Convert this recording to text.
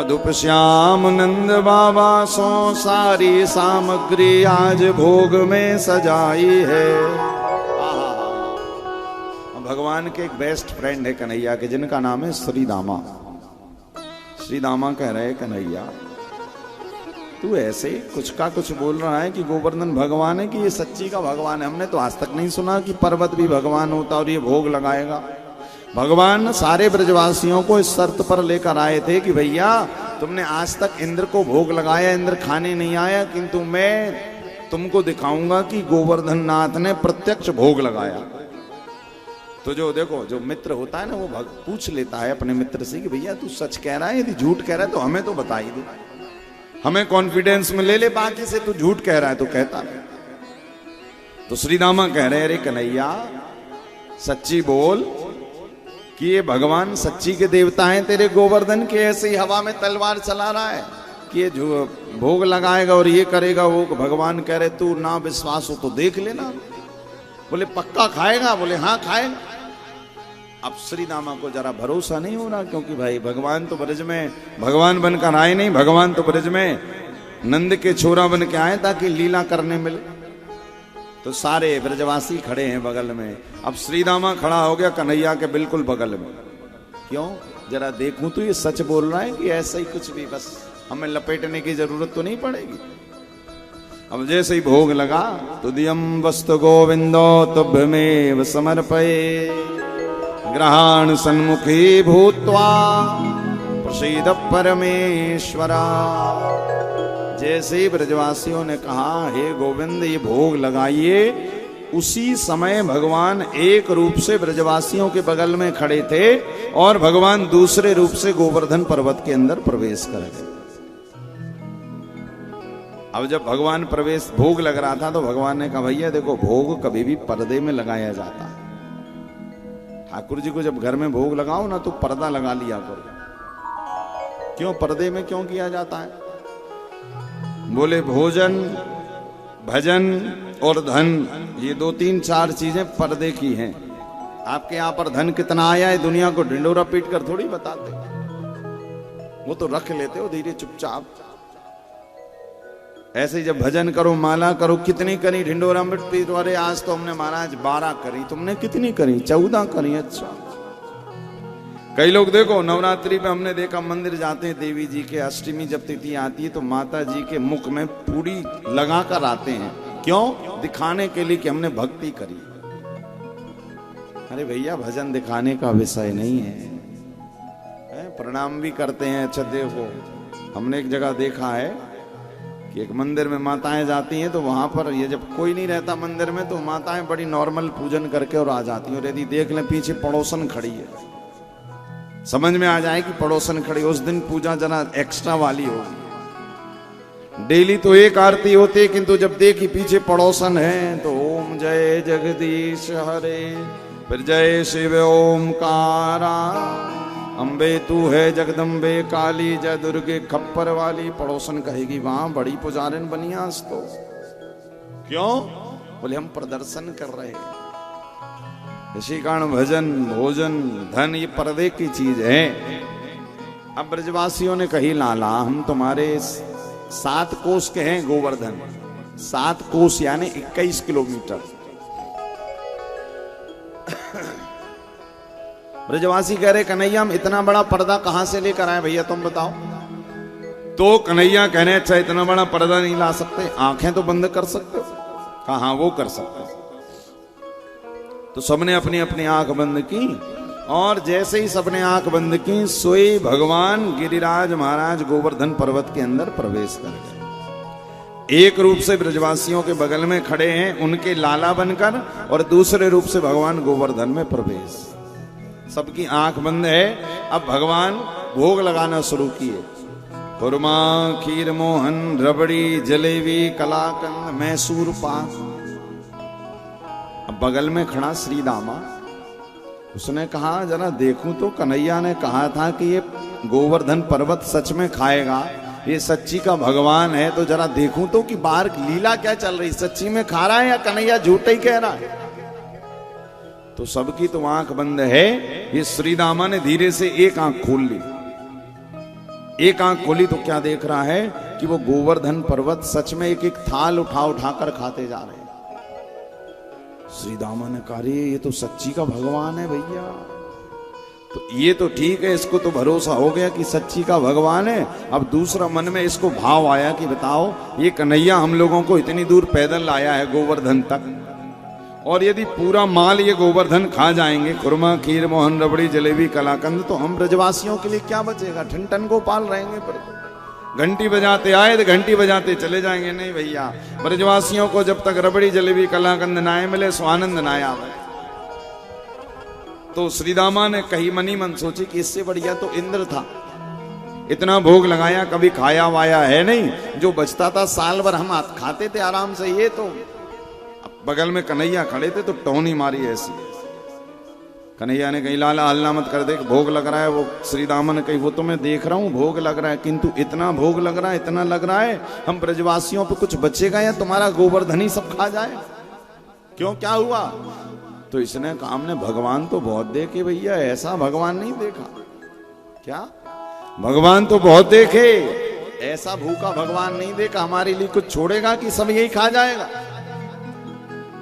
मधुप श्याम नंद बाबा सो सारी सामग्री आज भोग में सजाई है। भगवान के एक बेस्ट फ्रेंड है कन्हैया के, जिनका नाम है श्री दामा। श्री दामा कह रहे कन्हैया तू ऐसे कुछ का कुछ बोल रहा है कि गोवर्धन भगवान है कि ये सच्ची का भगवान है। हमने तो आज तक नहीं सुना कि पर्वत भी भगवान होता और ये भोग लगाएगा। भगवान सारे ब्रजवासियों को इस शर्त पर लेकर आए थे कि भैया तुमने आज तक इंद्र को भोग लगाया, इंद्र खाने नहीं आया, किंतु मैं तुमको दिखाऊंगा कि गोवर्धन नाथ ने प्रत्यक्ष भोग लगाया। तो जो देखो जो मित्र होता है ना वो पूछ लेता है अपने मित्र से कि भैया तू सच कह रहा है, यदि झूठ कह रहा है तो हमें तो बता ही दे, हमें कॉन्फिडेंस में ले ले, बाकी से तू झूठ कह रहा है तो कहता। तो श्री दामा कह रहे अरे कन्हैया सच्ची बोल कि ये भगवान सच्ची के देवता हैं तेरे गोवर्धन के, ऐसे ही हवा में तलवार चला रहा है कि ये जो भोग लगाएगा और ये करेगा वो भगवान कह रहे तू ना विश्वास हो तो देख लेना। बोले पक्का खाएगा? बोले हाँ खाएगा। अब श्री दामा को जरा भरोसा नहीं हो रहा, क्योंकि भाई भगवान तो ब्रज में भगवान बनकर आए नहीं, भगवान तो ब्रज में नंद के छोरा बन के आए ताकि लीला करने मिले। तो सारे ब्रजवासी खड़े हैं बगल में। अब श्री दामा खड़ा हो गया कन्हैया के बिल्कुल बगल में। क्यों? जरा देखूं तो ये सच बोल रहा है कि ऐसा ही कुछ भी, बस हमें लपेटने की जरूरत तो नहीं पड़ेगी। अब जैसे ही भोग लगा तो दियम वस्तु गोविंदो तुभ्यमेव समर्पये ग्रहण सन्मुखी भूत्वा प्रसीद परमेश्वरा। जैसे ही ब्रजवासियों ने कहा हे गोविंद ये भोग लगाइए, उसी समय भगवान एक रूप से ब्रजवासियों के बगल में खड़े थे और भगवान दूसरे रूप से गोवर्धन पर्वत के अंदर प्रवेश कर गए। अब जब भगवान प्रवेश भोग लग रहा था तो भगवान ने कहा भैया देखो भोग कभी भी पर्दे में लगाया जाता है। ठाकुर जी को जब घर में भोग लगाओ ना तो पर्दा लगा लिया करो। क्यों पर्दे में क्यों किया जाता है? बोले भोजन भजन और धन ये 2-3-4 चीजें पर्दे की हैं। आपके यहां पर धन कितना आया है दुनिया को ढिंडोरा पीट कर थोड़ी बताते, वो तो रख लेते हो धीरे चुपचाप। ऐसे ही जब भजन करो माला करो, कितनी करी ढिंडोरा पीट, अरे आज तो हमने महाराज 12 करी, तुमने कितनी करी? 14 करी। अच्छा कई लोग देखो नवरात्रि पे हमने देखा मंदिर जाते हैं देवी जी के, अष्टमी जब तिथि आती है तो माता जी के मुख में पूरी लगा कर आते हैं। क्यों? दिखाने के लिए कि हमने भक्ति करी। अरे भैया भजन दिखाने का विषय नहीं है, प्रणाम भी करते हैं। अच्छा देखो हमने एक जगह देखा है कि एक मंदिर में माताएं जाती हैं तो वहां पर ये जब कोई नहीं रहता मंदिर में तो माताएं बड़ी नॉर्मल पूजन करके और आ जाती हैं। और यदि देख लें पीछे पड़ोसन खड़ी है, समझ में आ जाए कि पड़ोसन खड़ी, उस दिन पूजा जरा एक्स्ट्रा वाली होगी। डेली तो एक आरती होती है किंतु जब देखी पीछे पड़ोसन है तो ओम जय जगदीश हरे, फिर जय शिव ओमकारा, अम्बे तू है जगदम्बे काली, जय दुर्गे खप्पर वाली। पड़ोसन कहेगी वहां बड़ी पुजारिन बनी आज तो। क्यों? बोले हम प्रदर्शन कर रहे हैं। इसी कारण भजन भोजन धन ये पर्दे की चीज है। अब ब्रजवासियों ने कही लाला हम तुम्हारे 7 कोस के हैं गोवर्धन, 7 कोस यानी 21 किलोमीटर। ब्रजवासी कह रहे कन्हैया हम इतना बड़ा पर्दा कहां से लेकर आए भैया तुम बताओ। तो कन्हैया कह रहे अच्छा इतना बड़ा पर्दा नहीं ला सकते, आंखें तो बंद कर सकते हो? कहा हाँ वो कर सकते। तो सबने अपनी अपनी आंख बंद की और जैसे ही सबने आंख बंद की सोई भगवान गिरिराज महाराज गोवर्धन पर्वत के अंदर प्रवेश कर गए। एक रूप से ब्रजवासियों के बगल में खड़े हैं उनके लाला बनकर, और दूसरे रूप से भगवान गोवर्धन में प्रवेश। सबकी आंख बंद है। अब भगवान भोग लगाना शुरू किए। खुरमा खीर मोहन रबड़ी जलेबी कलाकंद मैसूर पाक। अब बगल में खड़ा श्री दामा, उसने कहा जरा देखूं तो कन्हैया ने कहा था कि ये गोवर्धन पर्वत सच में खाएगा, ये सच्ची का भगवान है, तो जरा देखूं तो कि बाहर लीला क्या चल रही, सच्ची में खा रहा है या कन्हैया झूठा ही कह रहा है। तो सबकी तो आंख बंद है। ये श्री दामा ने धीरे से एक आंख खोल ली। एक आंख खोली तो क्या देख रहा है कि वो गोवर्धन पर्वत सच में एक एक थाल उठा उठाकर खाते जा रहे हैं। श्री दामा ने कहा, रे ये तो सच्ची का भगवान है भैया। तो ये तो ठीक है, इसको तो भरोसा हो गया कि सच्ची का भगवान है। अब दूसरा मन में इसको भाव आया कि बताओ, ये कन्हैया हम लोगों को इतनी दूर पैदल लाया है गोवर्धन तक, और यदि पूरा माल ये गोवर्धन खा जाएंगे, खुरमा खीर मोहन रबड़ी जलेबी कलाकंद, तो हम ब्रजवासियों के लिए क्या बचेगा? ठन ठन गोपाल रहेंगे। पर घंटी बजाते आए तो घंटी बजाते चले जाएंगे। नहीं भैया, ब्रजवासियों को जब तक रबड़ी जलेबी कलाकंद ना मिले सो आनंद ना आवे। तो श्रीदामा ने कही मनी मन सोची कि इससे बढ़िया तो इंद्र था, इतना भोग लगाया, कभी खाया वाया है नहीं, जो बचता था साल भर हम खाते थे आराम से। ये तो बगल में कन्हैया खड़े थे तो टोनी मारी ऐसी। कन्हैया ने कही, लाला हल्ला मत कर दे, भोग लग रहा है। वो श्रीदामा ने कही, वो तो मैं देख रहा हूं भोग लग रहा है, किंतु इतना भोग लग रहा है, इतना लग रहा है, हम ब्रजवासियों पे कुछ बचेगा या तुम्हारा गोवर्धन ही सब खा जाए? क्यों, क्या हुआ? तो इसने कहा, हमने भगवान तो बहुत देखे भैया, ऐसा भगवान नहीं देखा। क्या? भगवान तो बहुत देखे, ऐसा भूखा भगवान नहीं देखा। हमारे लिए कुछ छोड़ेगा कि सब यही खा जाएगा?